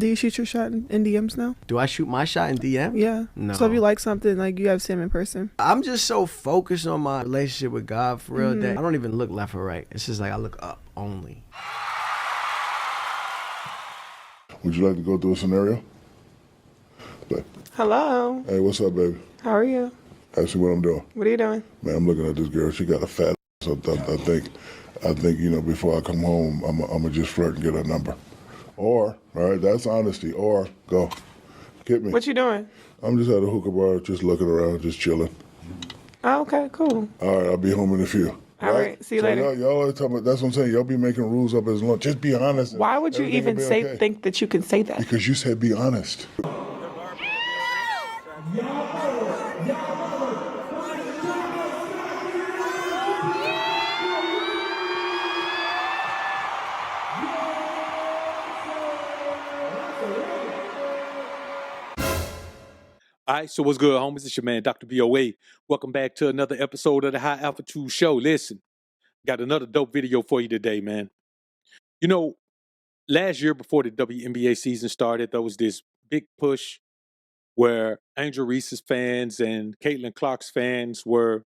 Do you shoot your shot in DMs now? Do I shoot my shot in DM? Yeah. No. So if you like something, like you have to see him in person. I'm just so focused on my relationship with God for real that I don't even look left or right. It's just like I look up only. Would you like to go through a scenario? Hello. Hey, what's up, baby? How are you? Ask me what I'm doing. What are you doing? Man, I'm looking at this girl. She got a fat ass. So I think, you know, before I come home, I'm gonna just flirt and get her number. Or, all right, that's honesty. Or, go. Hit me. What you doing? I'm just at a hookah bar, just looking around, just chilling. Oh, okay, cool. All right, I'll be home in a few. All right, see you later. Y'all are talking about, that's what I'm saying. Y'all be making rules up as long. Just be honest. Why would you even think that you can say that? Because you said be honest. All right, so what's good, homies? It's your man, Dr. BOA. Welcome back to another episode of the High Alpha 2 Show. Listen, got another dope video for you today, man. You know, last year before the WNBA season started, there was this big push where Angel Reese's fans and Caitlin Clark's fans were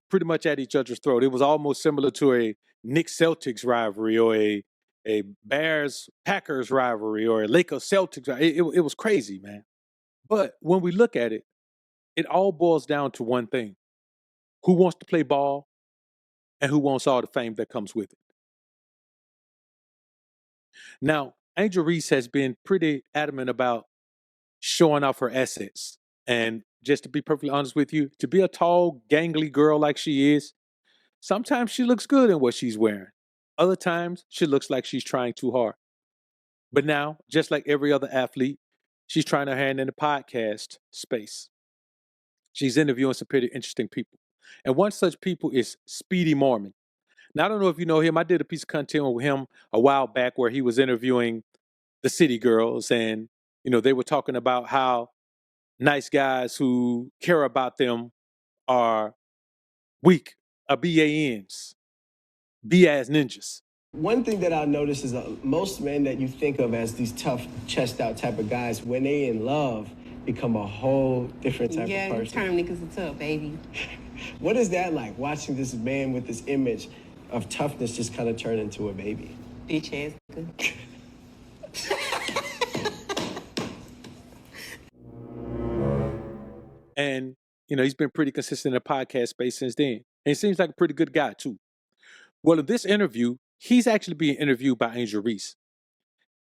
pretty much at each other's throat. It was almost similar to a Knicks-Celtics rivalry or a Bears-Packers rivalry or a Lakers-Celtics rivalry. It was crazy, man. But when we look at it, it all boils down to one thing. Who wants to play ball and who wants all the fame that comes with it? Now, Angel Reese has been pretty adamant about showing off her assets. And just to be perfectly honest with you, to be a tall, gangly girl like she is, sometimes she looks good in what she's wearing. Other times, she looks like she's trying too hard. But now, just like every other athlete, she's trying her hand in the podcast space. She's interviewing some pretty interesting people. And one such people is Speedy Morman. Now, I don't know if you know him. I did a piece of content with him a while back where he was interviewing the city girls. And, you know, they were talking about how nice guys who care about them are weak, are BANs, B-ass ninjas. One thing that I noticed is most men that you think of as these tough, chest-out type of guys, when they in love, become a whole different type of person. Yeah, turn niggas into a baby. What is that like, watching this man with this image of toughness just kind of turn into a baby? Bitch ass nigga. And, you know, he's been pretty consistent in the podcast space since then. And he seems like a pretty good guy, too. Well, in this interview, he's actually being interviewed by Angel Reese.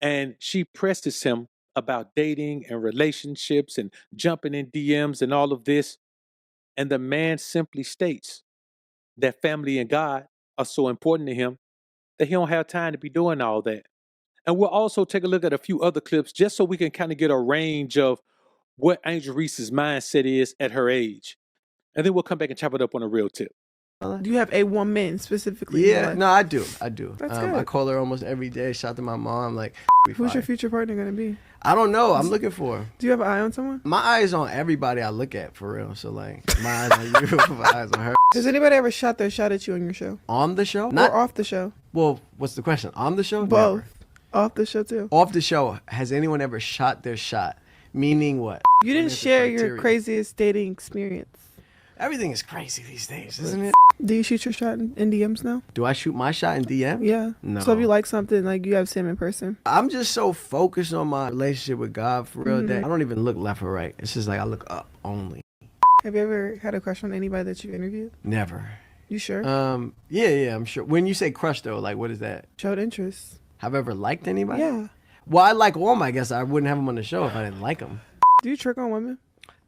And she presses him about dating and relationships and jumping in DMs and all of this. And the man simply states that family and God are so important to him that he don't have time to be doing all that. And we'll also take a look at a few other clips just so we can kind of get a range of what Angel Reese's mindset is at her age. And then we'll come back and chop it up on a real tip. Do you have a woman specifically? Yeah, no, I do. That's good. I call her almost every day. Shout out to my mom. Like, who's your future partner going to be? I don't know. I'm looking for her. Do you have an eye on someone? My eyes on everybody I look at, for real. So, like, my eyes on you, my eyes on her. Has anybody ever shot their shot at you on your show? On the show? Or off the show? Well, what's the question? On the show? Both. Never. Off the show, too? Off the show. Has anyone ever shot their shot? Meaning what? You didn't share your craziest dating experience. Everything is crazy these days, isn't it? Do you shoot your shot in DMs now? Do I shoot my shot in DM? Yeah. No. So if you like something, like you have to see him in person. I'm just so focused on my relationship with God for real that I don't even look left or right. It's just like I look up only. Have you ever had a crush on anybody that you interviewed? Never. You sure? Yeah, I'm sure. When you say crush though, like what is that? Showed interest. Have I ever liked anybody? Yeah. Well, I like all my guests. I wouldn't have them on the show if I didn't like them. Do you trick on women?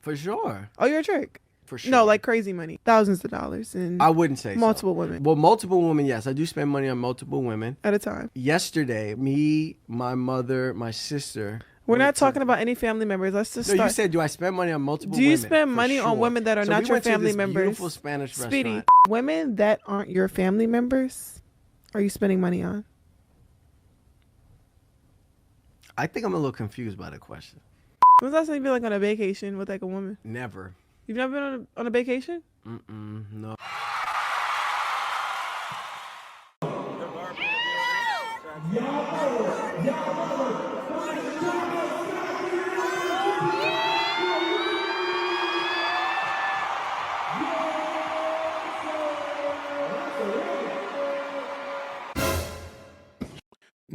For sure. Oh, you're a trick? For sure. No, like crazy money. Thousands of dollars. And I wouldn't say multiple women. Well, multiple women, yes. I do spend money on multiple women. At a time. Yesterday, me, my mother, my sister. We're not talking about any family members. Let's just start. No, you said, do I spend money on multiple women? Do you spend money on women that are not your family members? Beautiful Spanish Speedy, restaurant. women that aren't your family members, are you spending money on? I think I'm a little confused by the question. When's the last time you've been like on a vacation with like a woman? Never. You've never been on a vacation? No.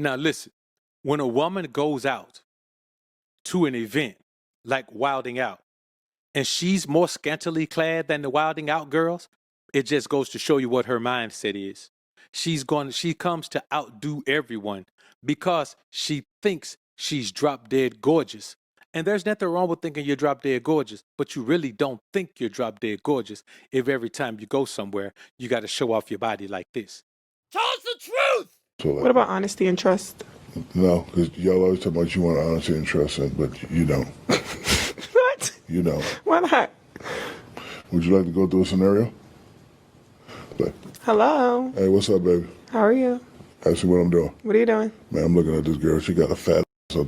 Now listen, when a woman goes out to an event like Wilding Out, and she's more scantily clad than the Wilding Out girls, it just goes to show you what her mindset is. She comes to outdo everyone because she thinks she's drop dead gorgeous. And there's nothing wrong with thinking you're drop dead gorgeous, but you really don't think you're drop dead gorgeous if every time you go somewhere, you got to show off your body like this. So What about honesty and trust? No, because y'all always talk about you want honesty and trust, but you don't. What? You don't. Why not? Would you like to go through a scenario? Like, Hello. hey, what's up, baby? How are you? Ask me what I'm doing. What are you doing? Man, I'm looking at this girl. She got a fat ass. So I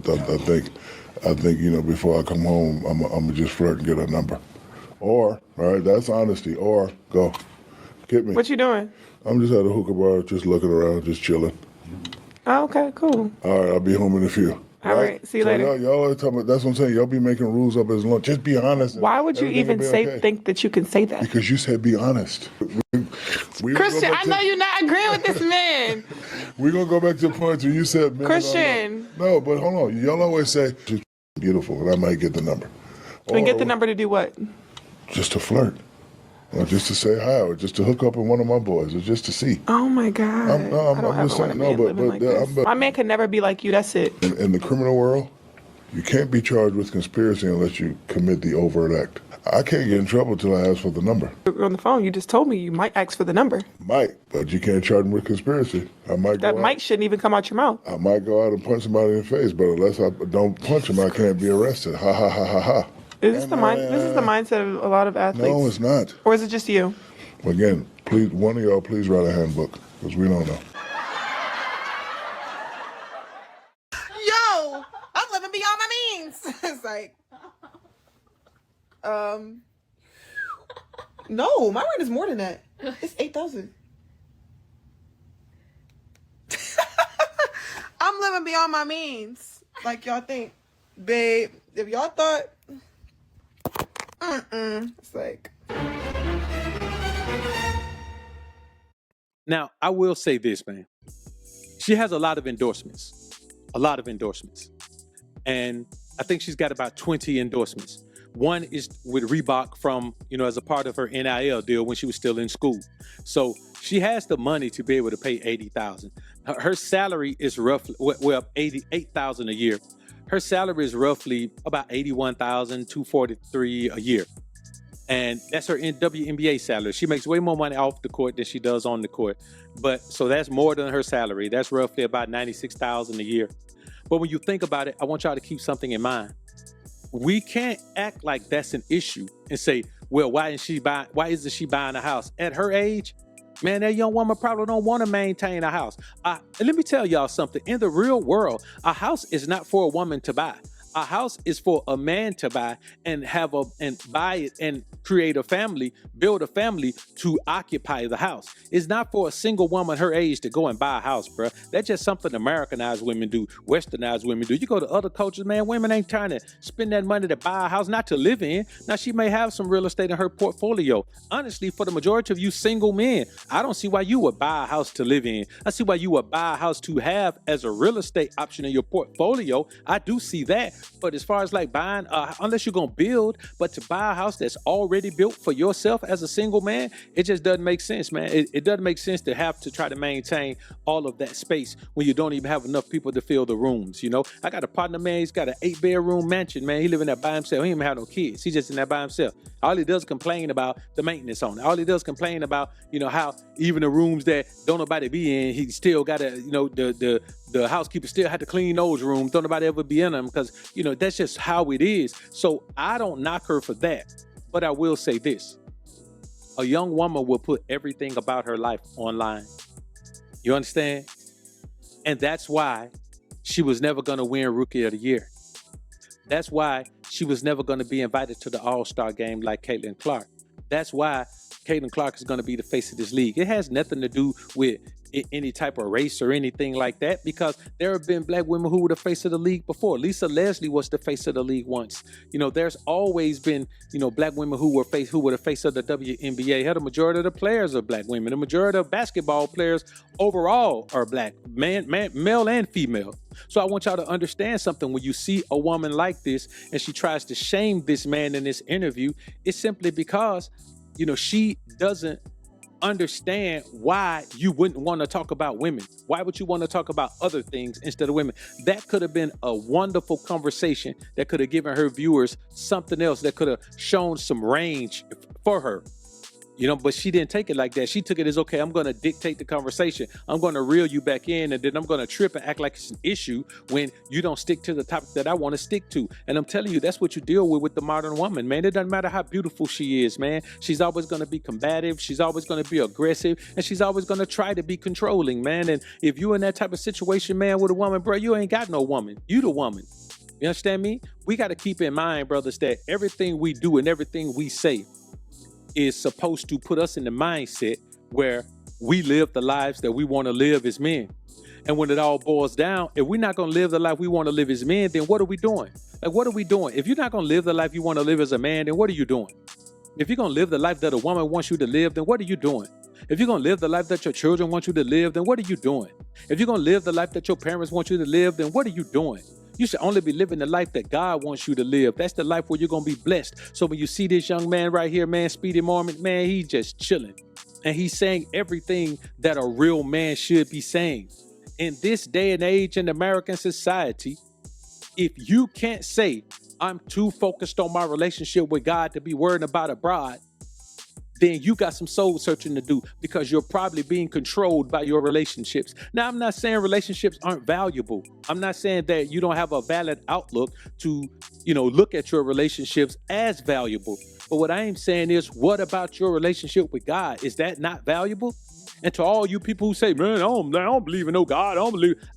think, you know, before I come home, I'm gonna just flirt and get her number. Or, all right, that's honesty. Or go, get me. What you doing? I'm just at a hookah bar, just looking around, just chilling. Oh, okay, cool. All right, I'll be home in a few. All right, see you So later. Y'all always talking about, that's what I'm saying. Y'all be making rules up as long. Just be honest. Why would you Everything even will be okay. think that you can say that? Because you said be honest. Christian, I know you're not agreeing with this man. We're going to go back to the point where you said men Christian. No, but hold on. Y'all always say, she's beautiful, and I might get the number. And get the number to do what? Just to flirt. Or just to say hi, or just to hook up with one of my boys, or just to see. Oh my God. I'm I don't ever just want a saying, man living like this. My man could never be like you, that's it. In the criminal world, you can't be charged with conspiracy unless you commit the overt act. I can't get in trouble till I ask for the number. On the phone, you just told me you might ask for the number. Might, but you can't charge me with conspiracy. I might go That out. might shouldn't even come out your mouth. I might go out and punch somebody in the face, but unless I don't punch him, I can't be arrested. Ha ha ha ha ha. Is this this is the mindset of a lot of athletes? No, it's not. Or is it just you? Again, please, one of y'all, please write a handbook, because we don't know. Yo, I'm living beyond my means. It's like, no, my rent is more than that. It's 8,000. I'm living beyond my means, like y'all think, babe. If y'all thought, it's like. Now, I will say this, man. She has a lot of endorsements. And I think she's got about 20 endorsements. One is with Reebok from, as a part of her NIL deal when she was still in school. So she has the money to be able to pay $80,000. Her salary is roughly, $88,000 a year. Her salary is roughly about $81,243 a year. And that's her WNBA salary. She makes way more money off the court than she does on the court. But so that's more than her salary. That's roughly about $96,000 a year. But when you think about it, I want y'all to keep something in mind. We can't act like that's an issue and say, well, why isn't she buying a house? At her age, man, that young woman probably don't want to maintain a house. And let me tell y'all something. In the real world, a house is not for a woman to buy. A house is for a man to buy and buy it and create a family, build a family to occupy the house. It's not for a single woman her age to go and buy a house, bro. That's just something Americanized women do, Westernized women do. You go to other cultures, man, women ain't trying to spend that money to buy a house, not to live in. Now, she may have some real estate in her portfolio. Honestly, for the majority of you single men, I don't see why you would buy a house to live in. I see why you would buy a house to have as a real estate option in your portfolio. I do see that. But as far as like buying, unless you're going to build, but to buy a house that's already built for yourself as a single man, it just doesn't make sense, man. It doesn't make sense to have to try to maintain all of that space when you don't even have enough people to fill the rooms, I got a partner, man, he's got an 8-bedroom mansion, man. He living there by himself. He don't even have no kids. He's just in there by himself. All he does is complain about the maintenance on it. All he does is complain about, how even the rooms that don't nobody be in, he still got to, the housekeeper still had to clean those rooms. Don't nobody ever be in them because, that's just how it is. So I don't knock her for that. But I will say this. A young woman will put everything about her life online. You understand? And that's why she was never going to win Rookie of the Year. That's why she was never going to be invited to the All-Star game like Caitlin Clark. That's why Caitlin Clark is going to be the face of this league. It has nothing to do with any type of race or anything like that, because there have been black women who were the face of the league before. Lisa Leslie was the face of the league once. There's always been, black women who were the face of the WNBA. Hell, the majority of the players are black women. The majority of basketball players overall are black, male and female. So I want y'all to understand something. When you see a woman like this and she tries to shame this man in this interview, it's simply because, she doesn't understand why you wouldn't want to talk about women. Why would you want to talk about other things instead of women? That could have been a wonderful conversation that could have given her viewers something else, that could have shown some range for her. But she didn't take it like that. She took it as, okay, I'm going to dictate the conversation. I'm going to reel you back in, and then I'm going to trip and act like it's an issue when you don't stick to the topic that I want to stick to. And I'm telling you, that's what you deal with the modern woman, man. It doesn't matter how beautiful she is, man. She's always going to be combative. She's always going to be aggressive, and she's always going to try to be controlling, man. And if you're in that type of situation, man, with a woman, bro, you ain't got no woman. You the woman. You understand me? We got to keep in mind, brothers, that everything we do and everything we say is supposed to put us in the mindset where we live the lives that we want to live as men. And when it all boils down, if we're not going to live the life we want to live as men, then what are we doing? Like, what are we doing? If you're not going to live the life you want to live as a man, then what are you doing? If you're going to live the life that a woman wants you to live, then what are you doing? If you're going to live the life that your children want you to live, then what are you doing? If you're going to live the life that your parents want you to live, then what are you doing? You should only be living the life that God wants you to live. That's the life where you're going to be blessed. So when you see this young man right here, man, Speedy Morman, man, he's just chilling. And he's saying everything that a real man should be saying. In this day and age in American society, if you can't say, I'm too focused on my relationship with God to be worried about a bride, then you got some soul searching to do, because you're probably being controlled by your relationships. Now, I'm not saying relationships aren't valuable. I'm not saying that you don't have a valid outlook to, look at your relationships as valuable. But what I am saying is, what about your relationship with God? Is that not valuable? And to all you people who say, man, I don't believe in no God,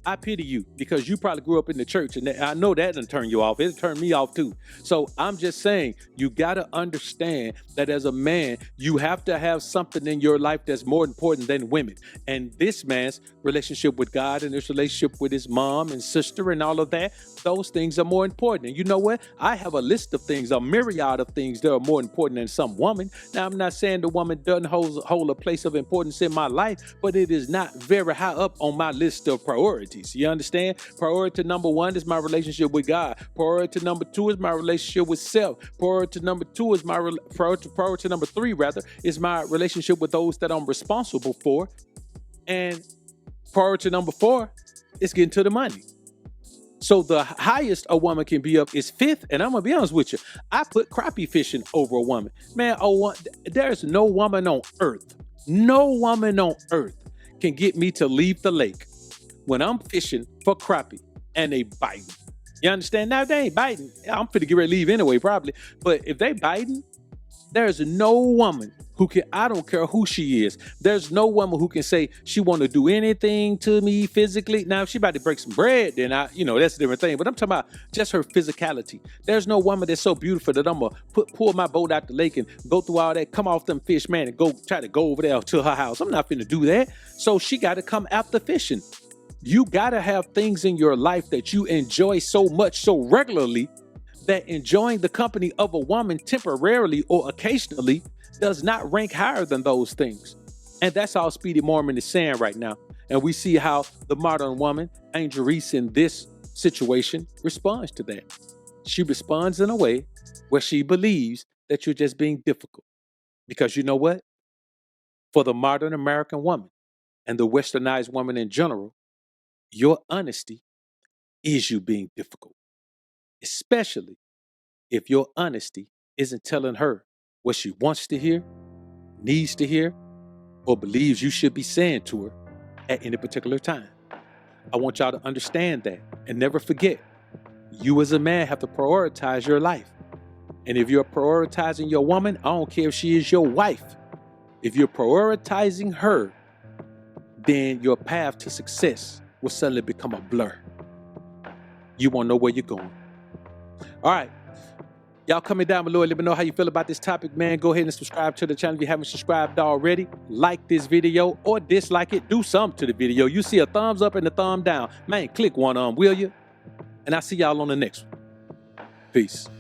I pity you, because you probably grew up in the church, and I know that didn't turn you off. It turned me off too. So I'm just saying, you got to understand that as a man, you have to have something in your life that's more important than women. And this man's relationship with God and his relationship with his mom and sister and all of that, those things are more important. And you know what? I have a list of things, a myriad of things that are more important than some woman. Now, I'm not saying the woman doesn't hold a place of importance in my life, but it is not very high up on my list of priorities. You understand? Priority number one is my relationship with God. Priority number two is my relationship with self. Priority number two is priority number three, rather, is my relationship with those that I'm responsible for. And priority number four is getting to the money. So the highest a woman can be up is fifth. And I'm going to be honest with you. I put crappie fishing over a woman. Man, there's no woman on earth can get me to leave the lake when I'm fishing for crappie and they biting. You understand? Now, if they ain't biting, I'm finna get ready to leave anyway, probably. But if they biting, there's no woman who can, I don't care who she is, there's no woman who can say she want to do anything to me physically. Now, if she about to break some bread, then that's a different thing. But I'm talking about just her physicality. There's no woman that's so beautiful that I'm going to pull my boat out the lake and go through all that, come off them fish, man, and try to go over there to her house. I'm not finna do that. So she got to come after fishing. You got to have things in your life that you enjoy so much, so regularly, that enjoying the company of a woman temporarily or occasionally does not rank higher than those things. And that's all Speedy Morman is saying right now. And we see how the modern woman, Angel Reese, in this situation responds to that. She responds in a way where she believes that you're just being difficult. Because you know what? For the modern American woman and the westernized woman in general, your honesty is you being difficult. Especially if your honesty isn't telling her what she wants to hear, needs to hear, or believes you should be saying to her at any particular time. I want y'all to understand that and never forget, you as a man have to prioritize your life. And if you're prioritizing your woman, I don't care if she is your wife. If you're prioritizing her, then your path to success will suddenly become a blur. You won't know where you're going. All right. Y'all comment down below and let me know how you feel about this topic, man. Go ahead and subscribe to the channel if you haven't subscribed already. Like this video or dislike it. Do something to the video. You see a thumbs up and a thumb down. Man, click one on, will you? And I'll see y'all on the next one. Peace.